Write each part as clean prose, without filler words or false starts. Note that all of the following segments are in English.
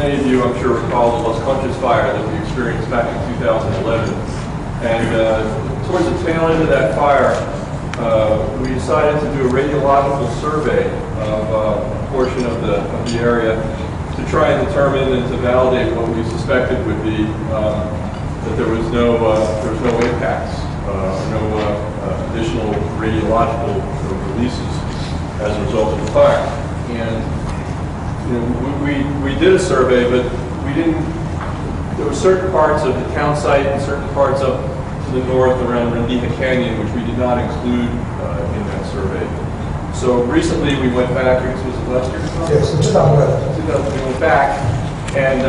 many of you, I'm sure, recall the Los Conchas fire that we experienced back in 2011. And towards the tail end of that fire, we decided to do a radiological survey of a portion of the area to try and determine and to validate what we suspected would be that there was no impacts, no additional radiological releases as a result of the fire. And we did a survey, but we didn't. There were certain parts of the town site and certain parts up to the north around Rendija Canyon which we did not include in that survey. So recently we went back. Was it last year? Yes, in 2011. We went back and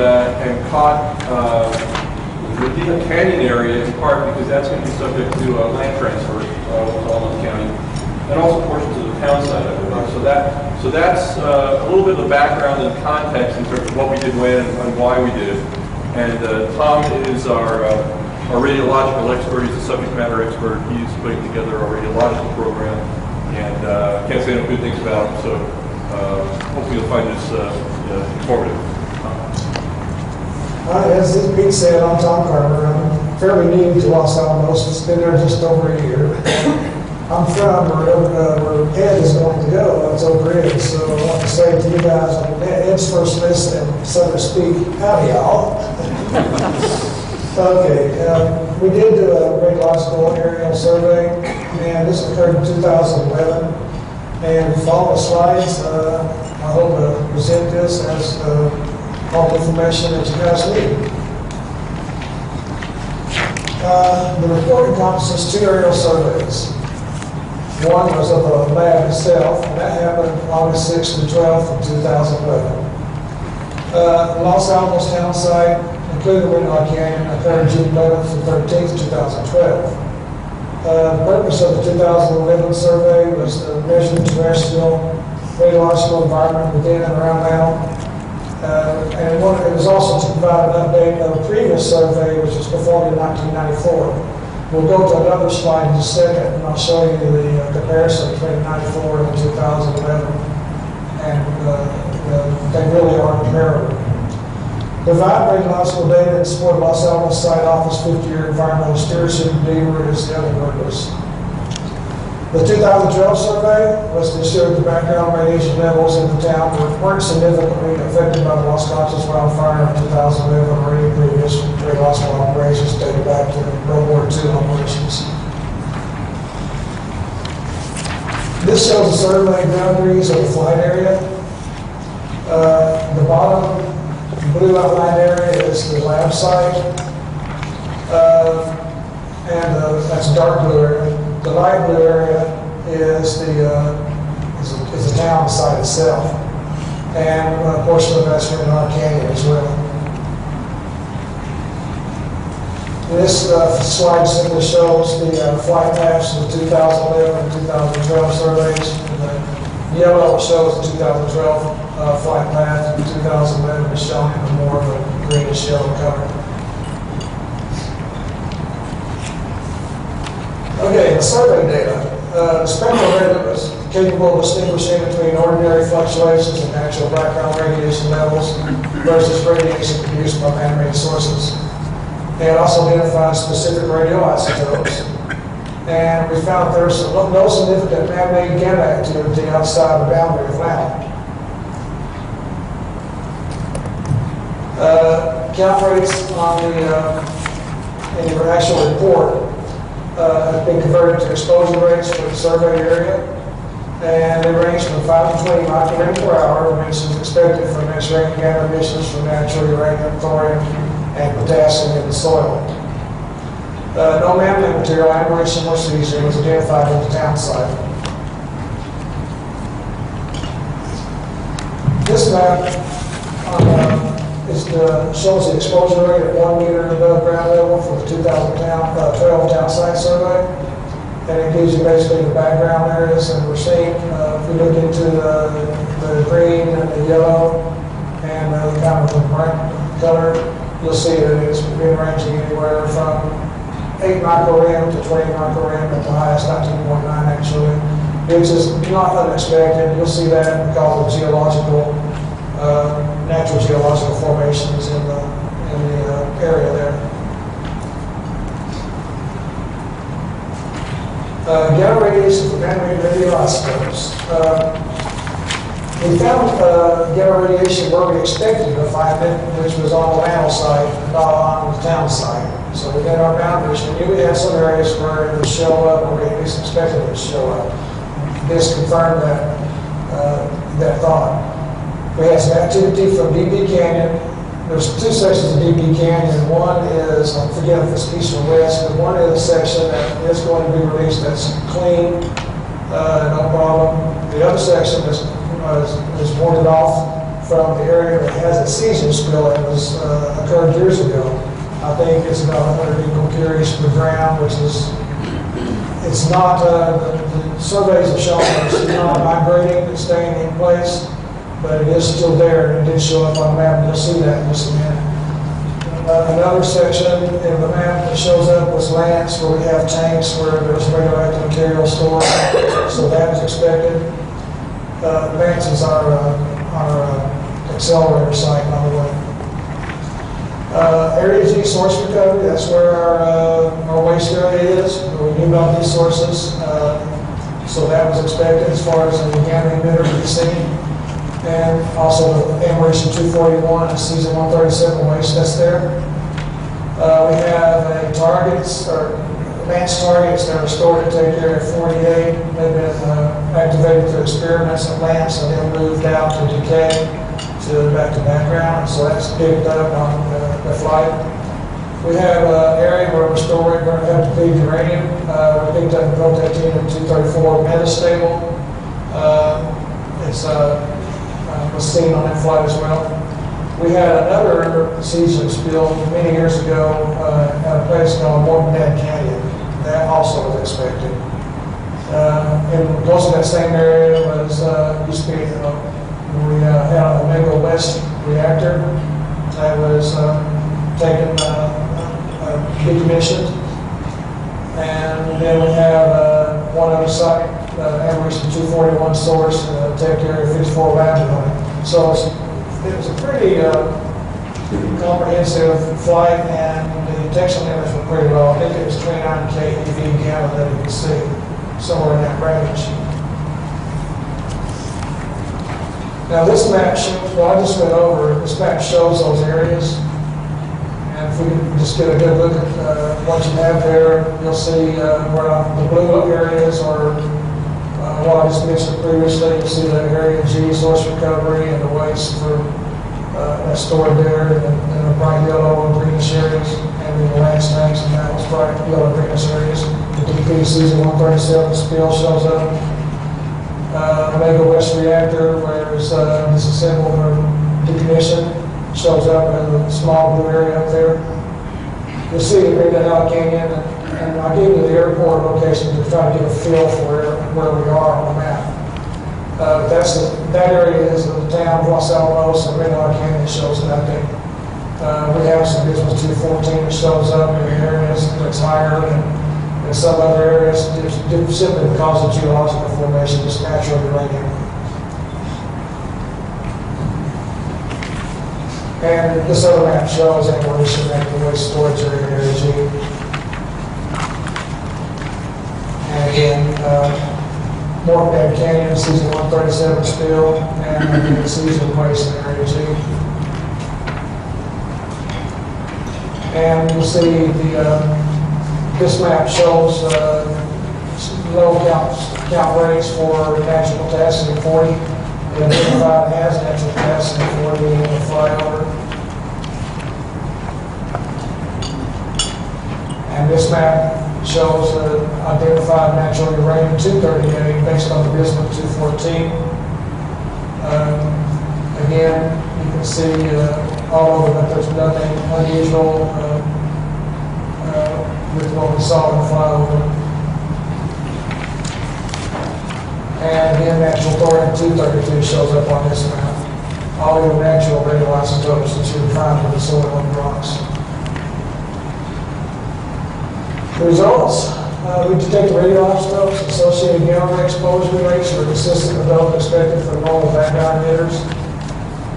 caught the Rendija Canyon area in part because that's going to be subject to land transfer with Los Alamos County, and also portions of the town side, I believe. So that's a little bit of the background and context in terms of what we did when and why we did it. And Tom is our radiological expert. He's a subject matter expert. He's putting together our radiological program, and can't say enough good things about him. So hopefully you'll find this informative. As Pete said, I'm Tom Carver. I'm fairly new to Los Alamos. It's been there just over a year. I'm from where Ed is going to go. That's Oak Ridge. So I want to say to you guys, Ed's first listen, so to speak, howdy y'all. Okay, we did do a radiological aerial survey, and this occurred in 2011. And follow the slides. I hope to present this as all the information that you guys need. The report encompasses 2 aerial surveys. One was of the lab itself, and that happened August 6th and 12th of 2011. Los Alamos town site, including Rendija Canyon, occurred June 11th and 13th, 2012. The purpose of the 2011 survey was to measure the terrestrial radiological environment within and around LANL. And it was also to provide an update of a previous survey, which was performed in 1994. We'll go to another slide in a second, and I'll show you the comparison between 94 and 2011, and they really are comparable. Provide radiological data in support of Los Alamos Site Office 50-year environmental stewardship endeavor is the other purpose. The 2012 survey was to ensure the background radiation levels in the town weren't significantly affected by the Los Conchas wildfire in 2011 or any previous radiological operations dating back to World War II operations. This shows the survey boundaries of the flight area. The bottom blue outlined area is the lab site, and that's dark blue area. The light blue area is the town site itself, and a portion of that's Rendija Canyon as well. This slide simply shows the flight paths of the 2011 and 2012 surveys. The yellow shows the 2012 flight path, and 2011 is shown in more of a greenish yellow color. Okay, the survey data. The spectral data was capable of distinguishing between ordinary fluctuations in natural background radiation levels versus radiation produced by man-made sources. And also identified specific radioisotopes. And we found there was no significant man-made gamma activity outside the boundary of LANL. Count rates on in the actual report have been converted to exposure rates for the survey area, and they range from 5 to 20 micrograms per hour, which is expected from measuring gamma emissions from natural uranium, thorium, and potassium in the soil. No man-made material, aberration, or seizure was identified at the town site. This map shows the exposure rate at 1 meter above ground level for the 2012 town site survey. And it gives you basically the background areas, and we're seeing, if we look into the green and the yellow and the kind of the bright color, you'll see that it's been ranging anywhere from 8 microgram to 20 microgram at the highest, 19.9 actually, which is not unexpected. You'll see that because of geological natural geological formations in the area there. Gamma radiation from man-made radioisotopes. We found gamma radiation where we expected to find it, which was on the LANL site, not on the town site. So we had our boundaries. We knew we had some areas where it would show up, or we at least expected it to show up. This confirmed that thought. We had some activity from DB Canyon. There's two sections of DB Canyon. One is, I forget if it's east or west, but one is a section that is going to be released that's clean, no problem. The other section is boarded off from the area that has a cesium spill that was occurred years ago. I think it's about 100 equal curies per gram, which is, it's not, the surveys have shown that it's not migrating, it's staying in place, but it is still there, and it did show up on the map, and you'll see that in just a minute. Another section in the map that shows up was Lance, where we have tanks where there's radioactive material stored, so that is expected. Lance is our accelerator site, by the way. Area G source recovery, that's where our waste area is. We knew about these sources, so that was expected as far as the gamma emitter to be seen. And also the Amerition 241 and Season 137 waste that's there. We have targets, or advanced targets that are stored at Take Area 48. They've been activated through experiments at Lance, and then moved out to decay back to background. So that's picked up on the flight. We have an area where we're storing, we're going to have to feed uranium. We picked up Protactinium-234 metastable. It's was seen on that flight as well. We had another cesium spill many years ago at a place called Morgan Canyon. That also was expected. And close to that same area was used to be we had an Omega West reactor that was taken decommissioned. And then we have one other site, Amerition 241 source, Tech Area 54 Laboratory. So it was a pretty comprehensive flight, and the detection limits were pretty low. I think it was 29 keV gamma that you can see, somewhere in that range. Now this map shows, well I just went over, this map shows those areas. And if we can just get a good look at what you have there, you'll see where the blue areas are what I just mentioned previously. You'll see the area G source recovery and the waste for that's stored there, and the bright yellow and greenish areas, and then the Lance tanks, and that was bright yellow and greenish areas. The DP Season 137 spill shows up. Omega West reactor, where it's disassembled or decommissioned, shows up in the small blue area up there. You'll see the NNMCAB Canyon, and I gave you the airport location to try to get a feel for where we are on the map. That area is the town of Los Alamos, and NNMCAB Canyon shows nothing. We have some business 214 that shows up in areas that's higher than some other areas, just simply because of geological formation, just natural uranium. And this other map shows evolution at the waste storage area G. And again, Morgan Canyon, Season 137 spill, and the season waste in area G. And you'll see this map shows low count rates for natural potassium 40. It identified as natural potassium 40 in the flyover. And this map shows identified natural uranium 238 based on the bismuth 214. Again, you can see all over that there's nothing unusual with what we saw in the flyover. And again, natural thorium-232 shows up on this map. All the natural radioisotopes that you would find in the soil and rocks. The results, we detect radioisotopes associated gamma ray exposure rates are consistent with those expected for normal background emitters.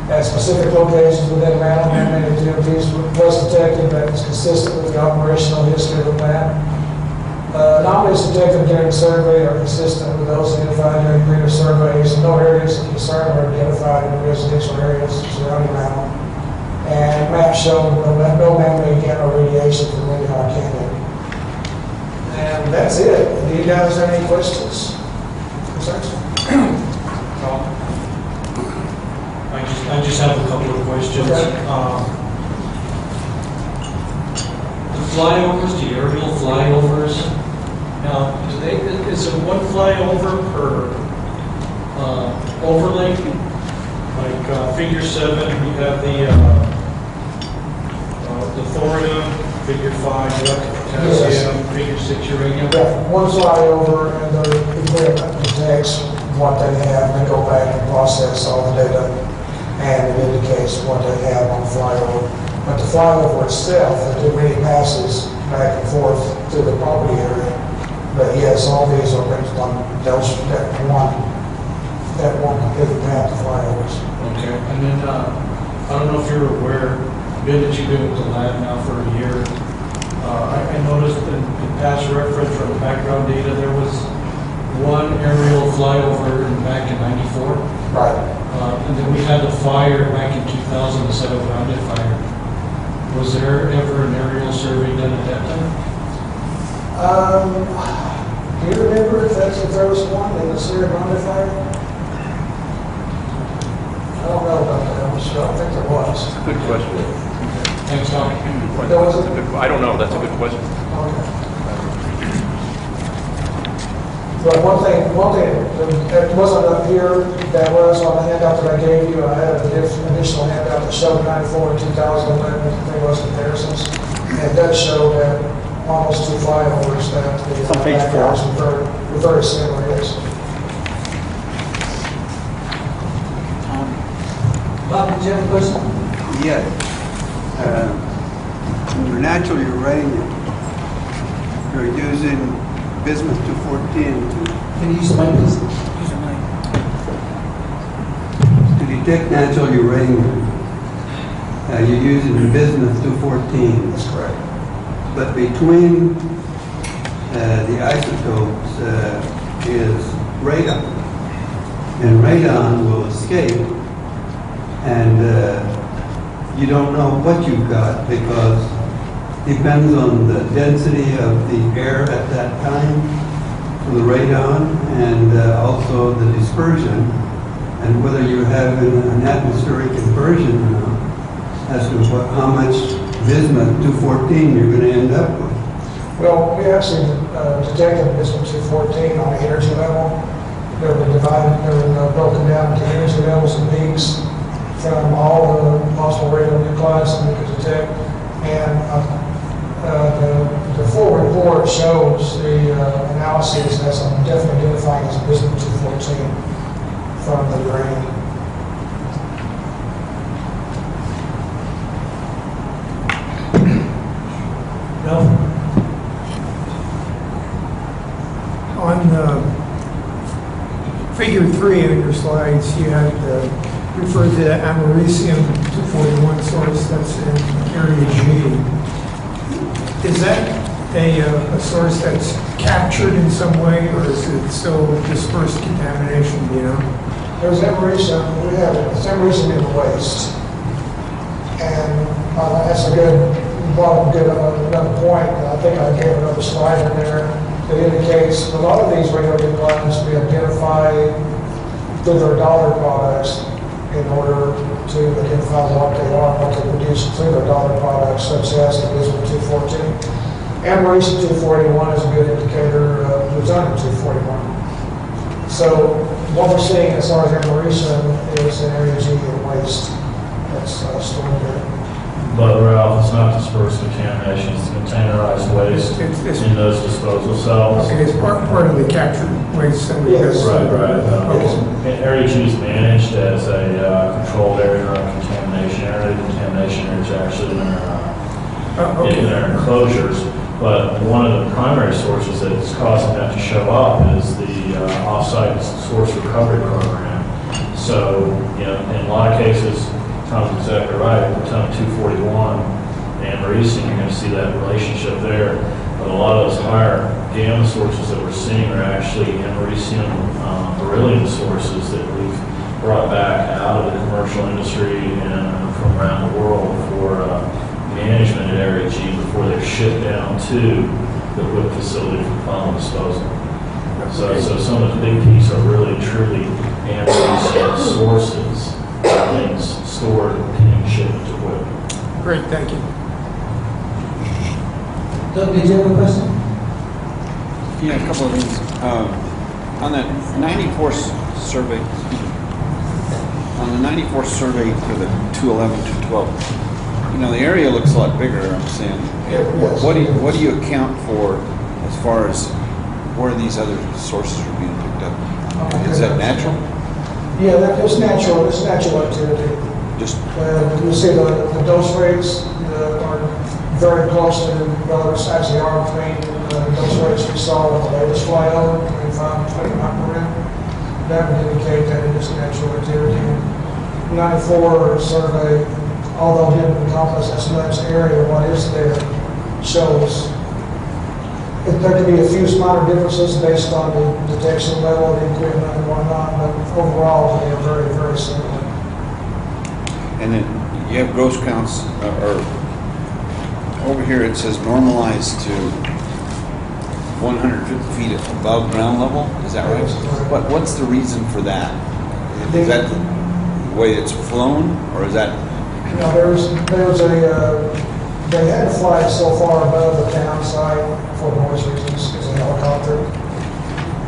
at specific locations within Mantle and many activities was detected that was consistent with the operational history of the plant. Anomalies detected during the survey are consistent with those identified during previous surveys. No areas of concern were identified in the residential areas surrounding Mantle. And maps show no man-made gamma radiation from Minnehaha Canyon. And that's it. Do you guys have any questions? Concerns? I just have a couple of questions. Okay. The flyovers, the aerial flyovers, now, is it one flyover per overlay? Like figure 7, we have the thorium, figure 5, electric potassium, figure 6, uranium. Yeah, one flyover and the equipment detects what they have, and they go back and process all the data, and it indicates what they have on flyover. But the flyover itself, the debris passes back and forth to the property area. But yes, all these are based on that one complete path of flyovers. Okay, and then I don't know if you're aware, Ben, that you've been with the lab now for a year. I noticed in past reference from background data, there was one aerial flyover back in '94. Right. And then we had the fire back in 2000, the Seven Grounded fire. Was there ever an aerial survey done at that time? Do you remember if there was one in the Sierra Grande fire? I don't know about that, I'm sure, I think there was. That's a good question. Thanks, Tom. There was I don't know, that's a good question. Okay. But one thing that wasn't up here, that was on the handout that I gave you, I had an additional handout that showed 94 and 2011, there was comparisons. And it does show that almost 2 flyovers that the On page 4. were very similar, yes. Bob, did you have a question? Yes. For natural uranium, you're using bismuth 214 Can you use the mic, please? to detect natural uranium. You're using bismuth 214. That's correct. But between the isotopes is radon. And radon will escape, and you don't know what you've got because it depends on the density of the air at that time for the radon, and also the dispersion, and whether you're having an atmospheric inversion or not, as to how much bismuth 214 you're going to end up with. Well, we actually detected bismuth 214 on the energy level. They've been divided, broken down into energy levels and peaks from all the possible radionuclides that we could detect. And the full report shows the analysis as definitely identifying as bismuth 214 from the uranium. On figure 3 of your slides, you had referred to the americium-241 source that's in area G. Is that a source that's captured in some way, or is it still dispersed contamination, you know? There's americium, we have americium in the waste. And that's a good, another point. I think I gave another slide in there that indicates a lot of these radionuclides we identify through their dollar products in order to identify what they are, what they produce through their dollar products, such as the bismuth 214. Americium 241 is a good indicator of plutonium 241. So what we're seeing as far as americium is an area G of waste that's stored there. But Ralph, it's not dispersed contamination, it's containerized waste It's- in those disposal cells. Okay, it's part of the captured waste. that we Yes. have. Right. Area G is managed as a controlled area of contamination. Area of contamination is actually in their enclosures. But one of the primary sources that's causing that to show up is the off-site source recovery program. So, in a lot of cases, Tom's exactly right, we're talking 241 and Maurice, you're going to see that relationship there. But a lot of those higher gamma sources that we're seeing are actually Americium beryllium sources that we've brought back out of the commercial industry and from around the world for management at Area G before they're shipped down to the WIP facility for final disposal. So some of the big pieces are really truly Americium sources, things stored and being shipped to WIP. Great, thank you. Doug, did you have a question? Yeah, a couple of things. On the 94th survey, on the 94th survey for the 211, 212, you know, the area looks a lot bigger, I'm saying. Yes. What do you account for as far as where these other sources are being picked up? Is that natural? Yeah, it's natural, it's natural activity. Just, You see the dose rates are very close to, well, it's actually are between the dose rates we saw with the latest flyover, 25 and 20 microgram. That would indicate that it is natural activity. 94 survey, although it didn't encompass as much area, what is there shows there could be a few minor differences based on the detection level of the equipment and whatnot, but overall they are very, very similar. and then you have gross counts, or over here it says normalized to 150 feet above ground level, is that right? What's the reason for that? Is that the way it's flown, or is that? You know, they had to fly it so far above the town site for noise reasons, as a helicopter.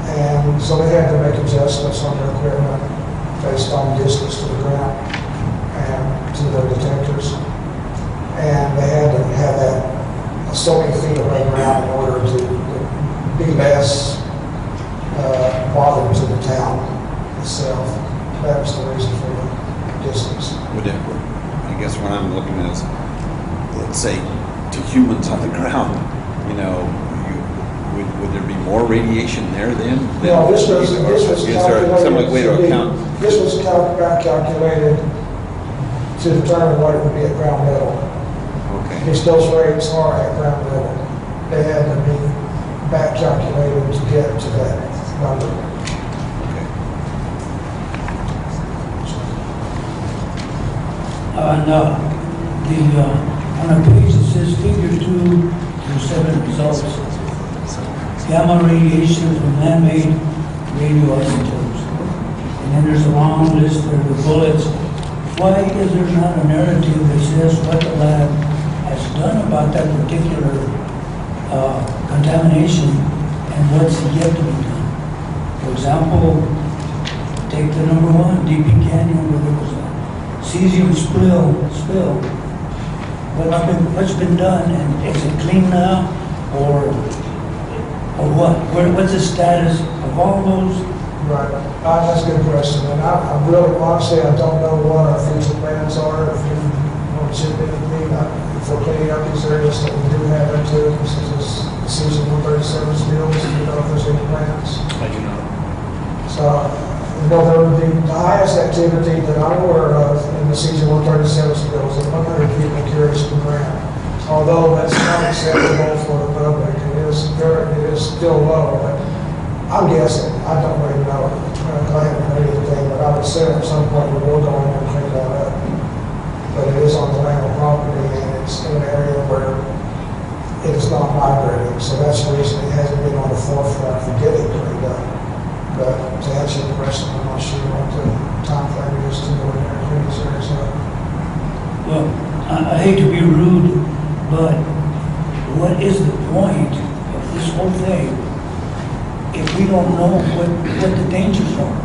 And so they had to make adjustments on their equipment based on distance to the ground and to their detectors. And they had to have that so many feet above ground in order to be less bothered to the town itself. That was the reason for the distance. I guess what I'm looking at is, let's say, to humans on the ground, you know, would there be more radiation there then? No, this was Is there some way to account? This was calculated to determine what it would be at ground level. Okay. Because those rates are at ground level. They had to be back calculated to get to that number. Okay. On a page that says figure 2 through 7 results, gamma radiation from man-made radioisotopes. And then there's a long list there with bullets. Why is there not a narrative that says what the lab has done about that particular contamination and what's yet to be done? For example, take the number 1, DP Canyon, where there was a cesium spill. What's been done, and is it clean now, or what? What's the status of all those? Right. That's a good question. And I really, honestly, I don't know what our future plans are. If you want to chip in with me, for cleaning up these areas that we do have into, this is the season 137 spills, you know if there's any plans. I do not. So, you know, the highest activity that I'm aware of in the season 137 spills is 100 people curies per gram. Although that's not acceptable for the public, it is still low, but I'm guessing, I don't really know. I haven't heard anything, but I would say at some point we will go in and clean that up. But it is on the LANL property and it's in an area where it is not migrating. So that's the reason it hasn't been on the forefront for getting cleaned up. But to answer the question, I'm not sure what the time frame is to go in there and clean these areas up. Well, I hate to be rude, but what is the point of this whole thing if we don't know what the dangers are?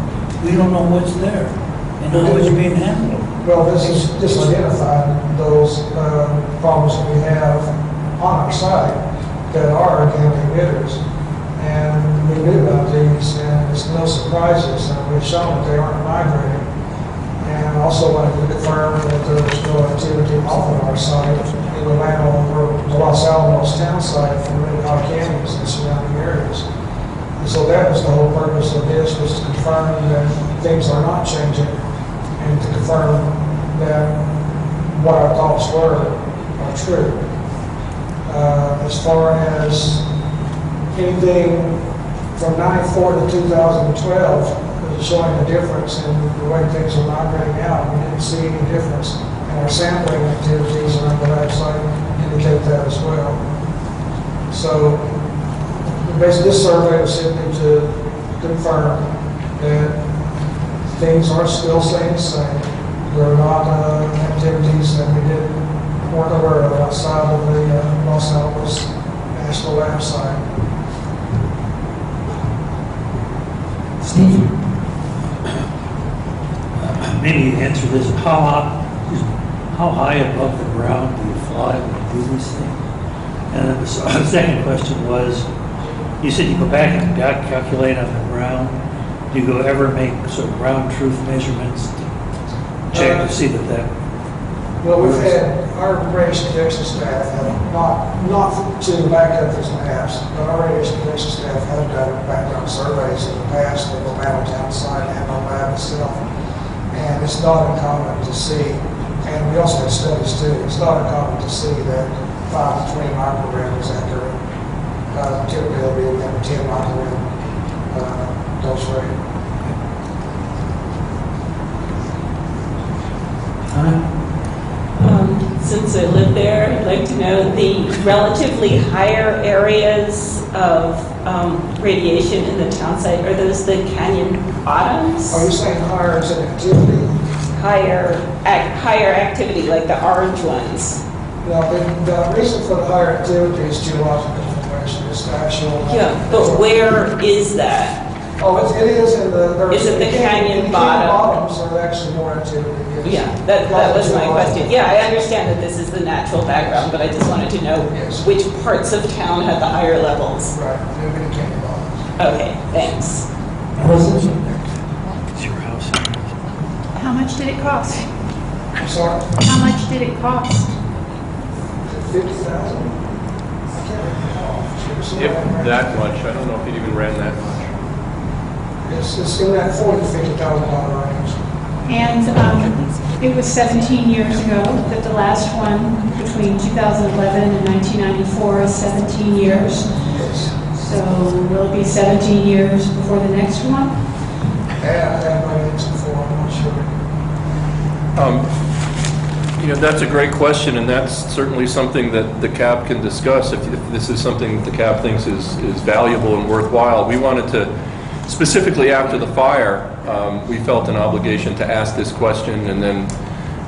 We don't know what's there and how it's being handled. Well, this is just identifying those problems that we have on our site that are organic emitters. And we knew about these, and it's no surprises, and we've shown that they aren't migrating. And also wanted to confirm that there was no activity off of our site in the LANL or the Los Alamos town site from the canyons and surrounding areas. And so that was the whole purpose of this, was to confirm that things are not changing and to confirm that what our thoughts were are true. As far as anything from 94 to 2012 is showing a difference in the way things are migrating out. We didn't see any difference, and our sampling activities around the lab site indicate that as well. So basically this survey was simply to confirm that things are still staying the same. There are not activities that we weren't aware of outside of the Los Alamos National Lab site. Steve? Maybe answer this, how high above the ground do you fly when you do this thing? And then the second question was, you said you go back and calculate on the ground. Do you ever make sort of ground truth measurements to check to see that Well, we've had our radiation protection staff have not to back up these maps, but our radiation protection staff have done background surveys in the past of the Allentown site and the lab itself. And it's not uncommon to see, and we also have studies too, it's not uncommon to see that 5 to 20 microgram is accurate. Typically it'll be a 10 microgram dose rate. Since I live there, I'd like to know the relatively higher areas of radiation in the town site. Are those the canyon bottoms? Are you saying higher as an activity? Higher activity, like the orange ones. No, the reason for the higher activity is geological information. It's the actual. Yeah, but where is that? Oh, it is in the. Is it the canyon bottom? Bottoms are actually more activity. Yes. Yeah, that was my question. Yeah, I understand that this is the natural background, but I just wanted to know Yes. which parts of town had the higher levels. Right, they're in the canyon bottoms. Okay, thanks. It's your house. How much did it cost? I'm sorry, How much did it cost? 50,000? I can't recall. If that much, I don't know if it even ran that much. It's in that $40,000 to $50,000 range. And it was 17 years ago that the last one between 2011 and 1994 is 17 years. Yes. So will it be 17 years before the next one? Yeah, I've had ratings before, I'm not sure. That's a great question, and that's certainly something that the CAB can discuss if this is something that the CAB thinks is valuable and worthwhile. We wanted to, specifically after the fire, we felt an obligation to ask this question, and then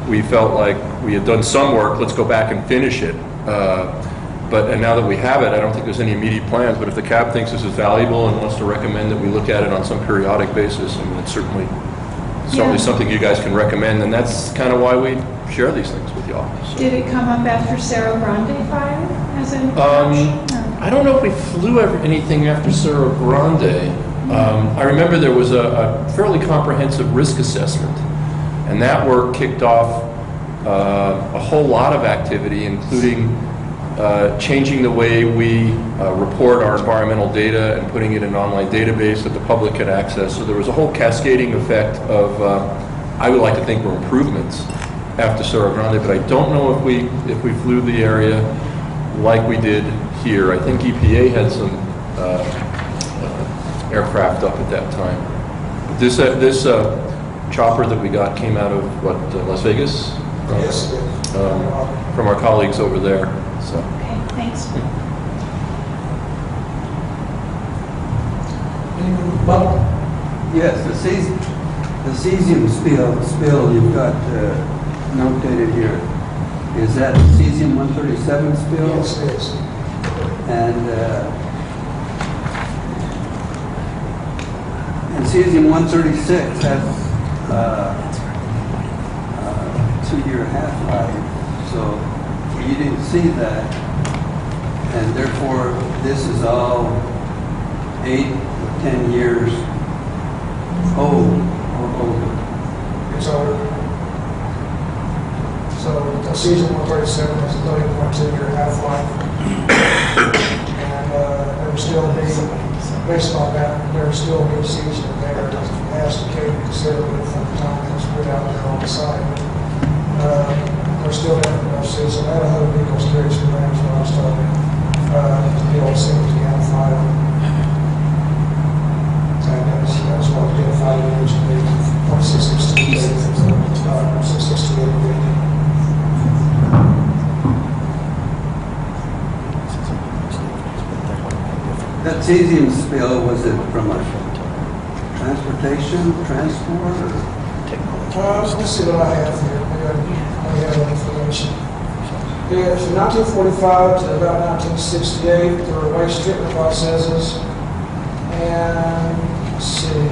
we felt like we had done some work, let's go back and finish it. And now that we have it, I don't think there's any immediate plans, but if the CAB thinks this is valuable and wants to recommend that we look at it on some periodic basis, I mean, it's certainly something you guys can recommend, and that's kind of why we share these things with y'all. So. Did it come up after Cerro Grande fire as an option? I don't know if we flew anything after Cerro Grande. I remember there was a fairly comprehensive risk assessment, and that work kicked off a whole lot of activity, including changing the way we report our environmental data and putting it in an online database that the public could access. So there was a whole cascading effect of, I would like to think, were improvements after Cerro Grande, but I don't know if we flew the area like we did here. I think EPA had some aircraft up at that time. This chopper that we got came out of Las Vegas? Yes, it did. From our colleagues over there. So. Okay, thanks. Bob? Yes, the cesium spill you've got notated here. Is that cesium-137 spill? Yes, it is. And cesium-136 has a 2-year half-life, so you didn't see that, and therefore this is all 8 or 10 years old or older. It's older. So the cesium-137 has a 30.2-year half-life. And there will still be, based on that, there will still be cesium there. It has decayed considerably from the time it was put out there on the site. We're still in the season, and 100 vehicles carried to the range when I started, to be able to see what the identified. And that's what we identified in originally, from 668, 668. That cesium spill, was it from a transport, or? Let's see what I have here. I have that information. Yeah, from 1945 to about 1968, there were waste treatment processes. And, let's see.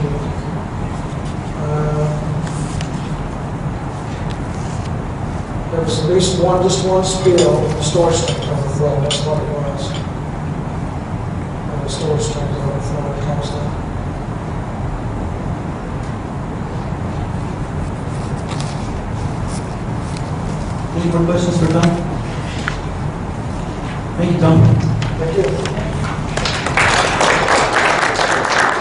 There was at least just one spill, storage tank overflow, that's what it was. And the storage tank overflow constantly. Any more questions for Tom? Thank you, Tom. Thank you.